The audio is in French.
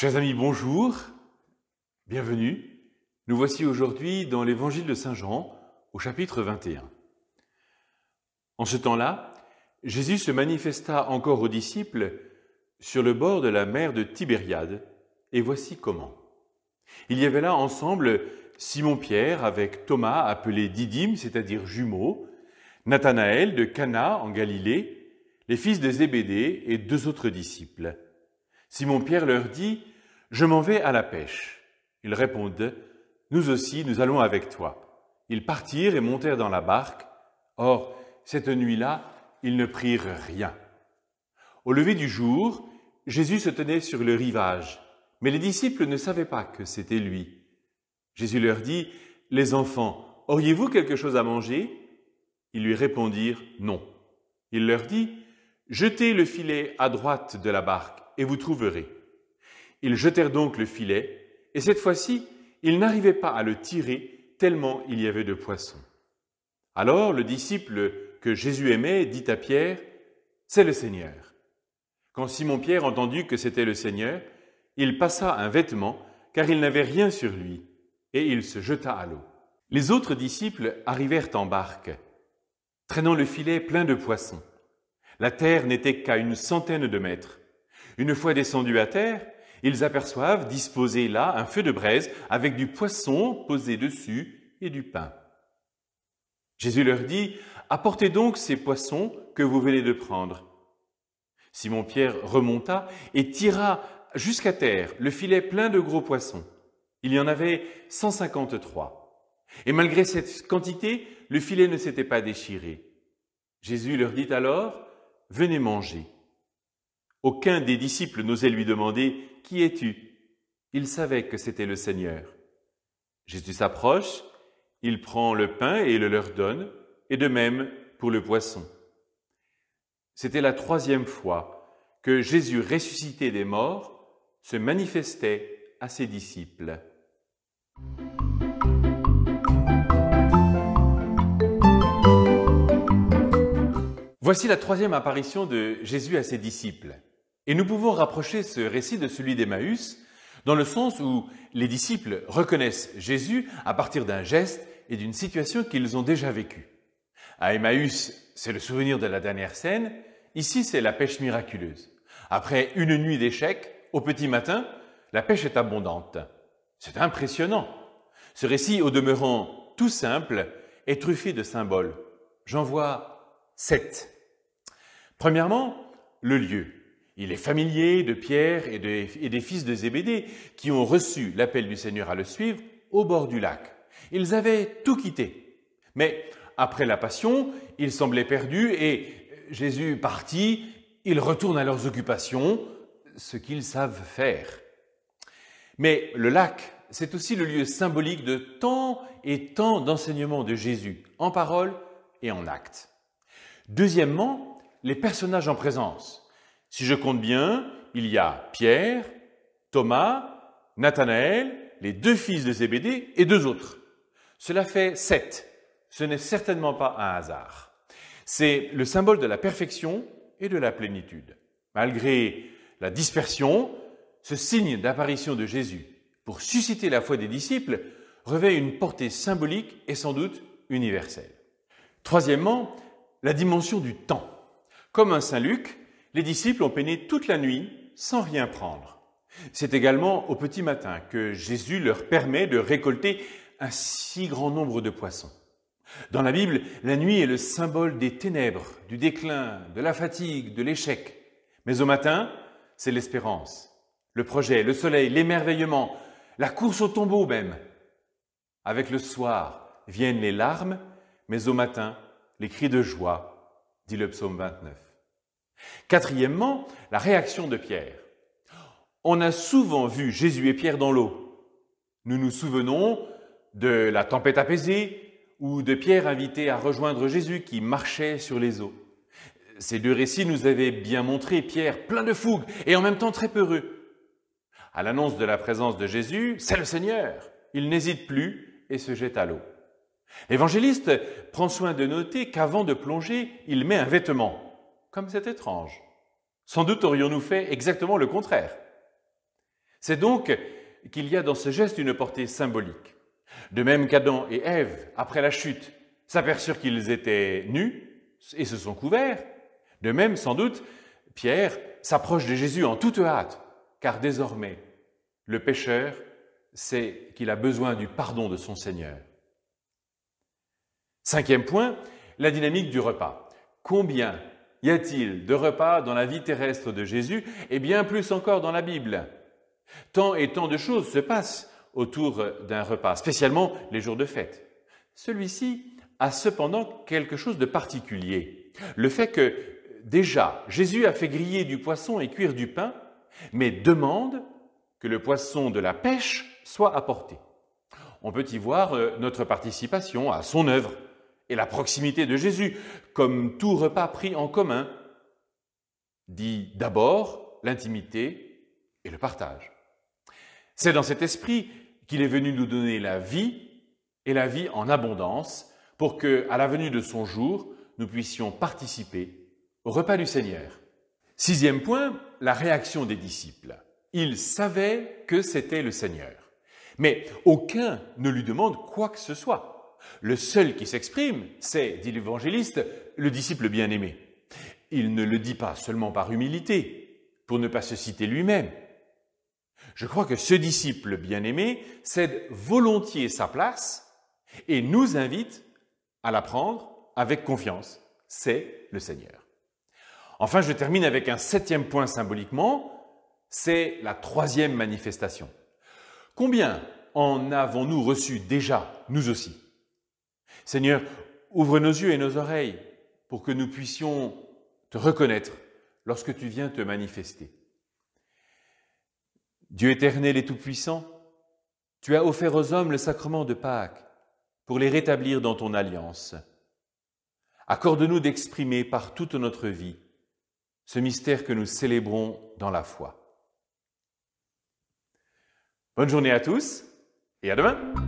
Chers amis, bonjour, bienvenue. Nous voici aujourd'hui dans l'évangile de Saint Jean, au chapitre 21. En ce temps-là, Jésus se manifesta encore aux disciples sur le bord de la mer de Tibériade, et voici comment. Il y avait là ensemble Simon-Pierre avec Thomas appelé Didyme, c'est-à-dire jumeaux, Nathanaël de Cana en Galilée, les fils de Zébédée et deux autres disciples. Simon-Pierre leur dit « Je m'en vais à la pêche ». Ils répondent « Nous aussi, nous allons avec toi ». Ils partirent et montèrent dans la barque. Or, cette nuit-là, ils ne prirent rien. Au lever du jour, Jésus se tenait sur le rivage, mais les disciples ne savaient pas que c'était lui. Jésus leur dit « Les enfants, auriez-vous quelque chose à manger ?» Ils lui répondirent « Non ». Il leur dit « Jetez le filet à droite de la barque et vous trouverez. » Ils jetèrent donc le filet, et cette fois-ci, ils n'arrivaient pas à le tirer tellement il y avait de poissons. Alors le disciple que Jésus aimait dit à Pierre « C'est le Seigneur ». Quand Simon-Pierre entendit que c'était le Seigneur, il passa un vêtement, car il n'avait rien sur lui, et il se jeta à l'eau. Les autres disciples arrivèrent en barque, traînant le filet plein de poissons. La terre n'était qu'à 100 de mètres. Une fois descendus à terre, ils aperçoivent disposé là un feu de braise avec du poisson posé dessus et du pain. Jésus leur dit « Apportez donc ces poissons que vous venez de prendre. » Simon-Pierre remonta et tira jusqu'à terre le filet plein de gros poissons. Il y en avait 153. Et malgré cette quantité, le filet ne s'était pas déchiré. Jésus leur dit alors « Venez manger ». Aucun des disciples n'osait lui demander « Qui es-tu » Il savait que c'était le Seigneur. Jésus s'approche, il prend le pain et le leur donne, et de même pour le poisson. C'était la 3e fois que Jésus, ressuscité des morts, se manifestait à ses disciples. Voici la 3e apparition de Jésus à ses disciples. Et nous pouvons rapprocher ce récit de celui d'Emmaüs, dans le sens où les disciples reconnaissent Jésus à partir d'un geste et d'une situation qu'ils ont déjà vécue. À Emmaüs, c'est le souvenir de la dernière scène. Ici, c'est la pêche miraculeuse. Après une nuit d'échecs, au petit matin, la pêche est abondante. C'est impressionnant. Ce récit, au demeurant tout simple, est truffé de symboles. J'en vois 7. Premièrement, le lieu. Il est familier de Pierre et des fils de Zébédée qui ont reçu l'appel du Seigneur à le suivre au bord du lac. Ils avaient tout quitté. Mais après la Passion, ils semblaient perdus et Jésus parti, ils retournent à leurs occupations, ce qu'ils savent faire. Mais le lac, c'est aussi le lieu symbolique de tant et tant d'enseignements de Jésus, en parole et en acte. Deuxièmement, les personnages en présence. Si je compte bien, il y a Pierre, Thomas, Nathanaël, les 2 fils de Zébédée et 2 autres. Cela fait 7. Ce n'est certainement pas un hasard. C'est le symbole de la perfection et de la plénitude. Malgré la dispersion, ce signe d'apparition de Jésus pour susciter la foi des disciples revêt une portée symbolique et sans doute universelle. Troisièmement, la dimension du temps. Comme un Saint Luc, les disciples ont peiné toute la nuit sans rien prendre. C'est également au petit matin que Jésus leur permet de récolter un si grand nombre de poissons. Dans la Bible, la nuit est le symbole des ténèbres, du déclin, de la fatigue, de l'échec. Mais au matin, c'est l'espérance, le projet, le soleil, l'émerveillement, la course au tombeau même. Avec le soir viennent les larmes, mais au matin, les cris de joie, dit le psaume 29. Quatrièmement, la réaction de Pierre. On a souvent vu Jésus et Pierre dans l'eau. Nous nous souvenons de la tempête apaisée ou de Pierre invité à rejoindre Jésus qui marchait sur les eaux. Ces 2 récits nous avaient bien montré Pierre plein de fougue et en même temps très peureux. À l'annonce de la présence de Jésus, c'est le Seigneur. Il n'hésite plus et se jette à l'eau. L'évangéliste prend soin de noter qu'avant de plonger, il met un vêtement. Comme c'est étrange. Sans doute aurions-nous fait exactement le contraire. C'est donc qu'il y a dans ce geste une portée symbolique. De même qu'Adam et Ève, après la chute, s'aperçurent qu'ils étaient nus et se sont couverts, de même, sans doute, Pierre s'approche de Jésus en toute hâte, car désormais, le pécheur sait qu'il a besoin du pardon de son Seigneur. Cinquième point, la dynamique du repas. Combien y a-t-il de repas dans la vie terrestre de Jésus et bien plus encore dans la Bible? Tant et tant de choses se passent autour d'un repas, spécialement les jours de fête. Celui-ci a cependant quelque chose de particulier. Le fait que, déjà, Jésus a fait griller du poisson et cuire du pain, mais demande que le poisson de la pêche soit apporté. On peut y voir notre participation à son œuvre et la proximité de Jésus, comme tout repas pris en commun, dit d'abord l'intimité et le partage. C'est dans cet esprit qu'il est venu nous donner la vie et la vie en abondance pour que, à la venue de son jour, nous puissions participer au repas du Seigneur. Sixième point, la réaction des disciples. Ils savaient que c'était le Seigneur, mais aucun ne lui demande quoi que ce soit. Le seul qui s'exprime, c'est, dit l'évangéliste, le disciple bien-aimé. Il ne le dit pas seulement par humilité, pour ne pas se citer lui-même. Je crois que ce disciple bien-aimé cède volontiers sa place et nous invite à la prendre avec confiance. C'est le Seigneur. Enfin, je termine avec un septième point symboliquement, c'est la troisième manifestation. Combien en avons-nous reçu déjà, nous aussi? Seigneur, ouvre nos yeux et nos oreilles pour que nous puissions te reconnaître lorsque tu viens te manifester. Dieu éternel et tout-puissant, tu as offert aux hommes le sacrement de Pâques pour les rétablir dans ton alliance. Accorde-nous d'exprimer par toute notre vie ce mystère que nous célébrons dans la foi. Bonne journée à tous et à demain!